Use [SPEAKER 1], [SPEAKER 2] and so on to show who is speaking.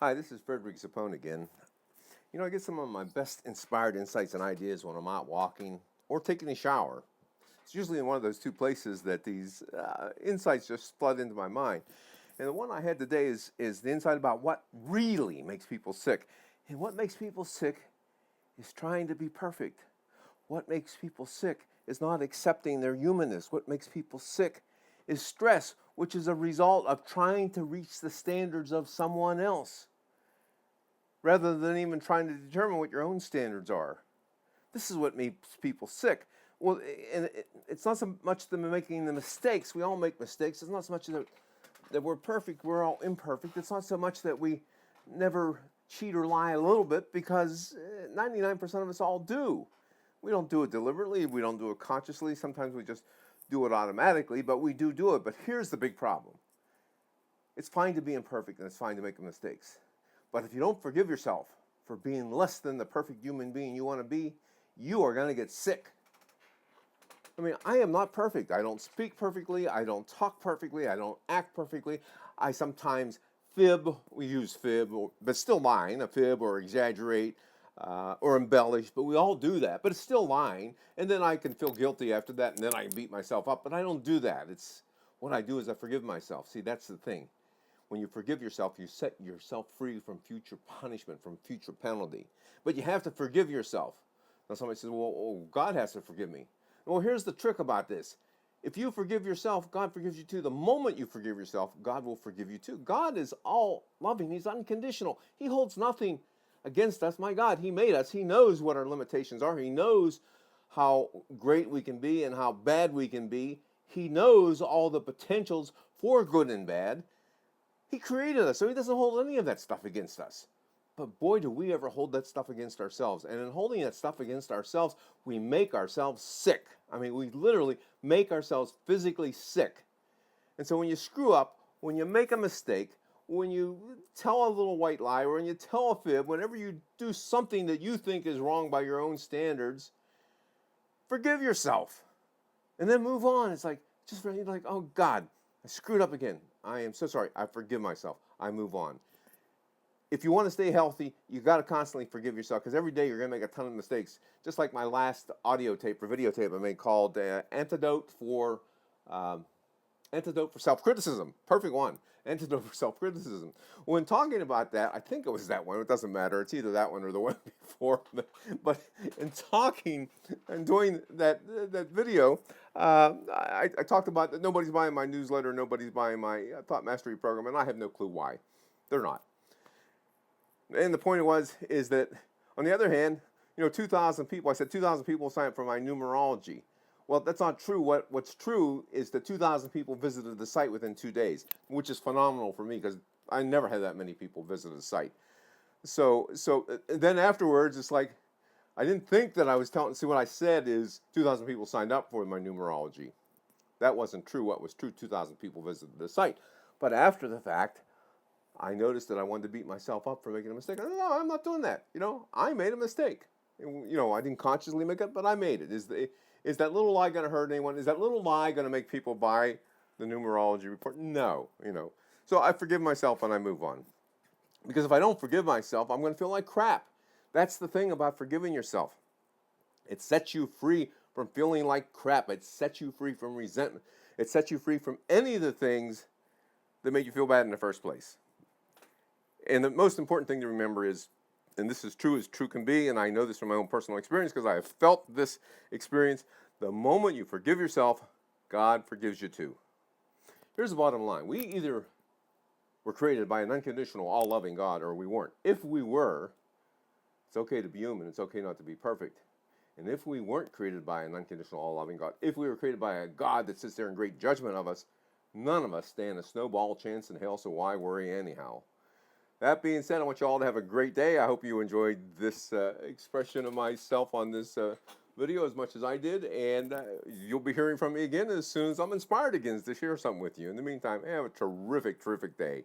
[SPEAKER 1] Hi, this is Frederick Zappone again. I get some of my best inspired insights and ideas when I'm out walking or taking a shower. It's usually in one of those two places that these insights just flood into my mind. And the one I had today is the insight about what really makes people sick. And what makes people sick is trying to be perfect. What makes people sick is not accepting their humanness. What makes people sick is stress, which is a result of trying to reach the standards of someone else rather than even trying to determine what your own standards are. This is what makes people sick. Well, and it's not so much them making the mistakes. We all make mistakes. It's not so much that we're perfect. We're all imperfect. It's not so much that we never cheat or lie a little bit, because 99% of us all do. We don't do it deliberately. We don't do it consciously. Sometimes we just do it automatically, but we do it. But here's the big problem. It's fine to be imperfect, and it's fine to make mistakes. But if you don't forgive yourself for being less than the perfect human being you want to be, you are going to get sick. I mean, I am not perfect. I don't speak perfectly. I don't talk perfectly. I don't act perfectly. I sometimes fib. We use fib, but still lying, a fib, or exaggerate, or embellish. But we all do that. But it's still lying. And then I can feel guilty after that, and then I can beat myself up. But I don't do that. It's what I do is I forgive myself. See, that's the thing. When you forgive yourself, you set yourself free from future punishment, from future penalty. But you have to forgive yourself. Now somebody says, well, God has to forgive me. Well, here's the trick about this. If you forgive yourself, God forgives you too. The moment you forgive yourself, God will forgive you too. God is all loving. He's unconditional. He holds nothing against us. My God, He made us. He knows what our limitations are. He knows how great we can be and how bad we can be. He knows all the potentials for good and bad. He created us, so He doesn't hold any of that stuff against us. But boy, do we ever hold that stuff against ourselves. And in holding that stuff against ourselves, we make ourselves sick. I mean, we literally make ourselves physically sick. And so when you screw up, when you make a mistake, when you tell a little white lie, or when you tell a fib, whenever you do something that you think is wrong by your own standards, forgive yourself. And then move on. It's like, just like, oh God, I screwed up again. I am so sorry. I forgive myself. I move on. If you want to stay healthy, you got to constantly forgive yourself, because every day you're going to make a ton of mistakes. Just like my last audio tape or videotape I made called Antidote for Self-Criticism. Perfect one. Antidote for Self-Criticism. When talking about that, I think it was that one. It doesn't matter. It's either that one or the one before. But in talking and doing that video, I talked about that nobody's buying my newsletter, nobody's buying my Thought Mastery program, and I have no clue why. They're not. And the point is that, on the other hand, 2,000 people, I said 2,000 people signed up for my numerology. Well, that's not true. What's true is that 2,000 people visited the site within 2 days, which is phenomenal for me, because I never had that many people visit the site. So then afterwards, it's like, I didn't think that I was telling, see, what I said is 2,000 people signed up for my numerology. That wasn't true. What was true, 2,000 people visited the site. But after the fact, I noticed that I wanted to beat myself up for making a mistake. No, I'm not doing that. I made a mistake. I didn't consciously make it, but I made it. Is that little lie going to hurt anyone? Is that little lie going to make people buy the numerology report? No. So I forgive myself and I move on. Because if I don't forgive myself, I'm going to feel like crap. That's the thing about forgiving yourself. It sets you free from feeling like crap. It sets you free from resentment. It sets you free from any of the things that make you feel bad in the first place. And the most important thing to remember is, and this is true as true can be, and I know this from my own personal experience because I have felt this experience, the moment you forgive yourself, God forgives you too. Here's the bottom line. We either were created by an unconditional, all-loving God, or we weren't. If we were, it's okay to be human. It's okay not to be perfect. And if we weren't created by an unconditional, all-loving God, if we were created by a God that sits there in great judgment of us, none of us stand a snowball chance in hell, so why worry anyhow? That being said, I want you all to have a great day. I hope you enjoyed this expression of myself on this video as much as I did. And you'll be hearing from me again as soon as I'm inspired again to share something with you. In the meantime, have a terrific, terrific day.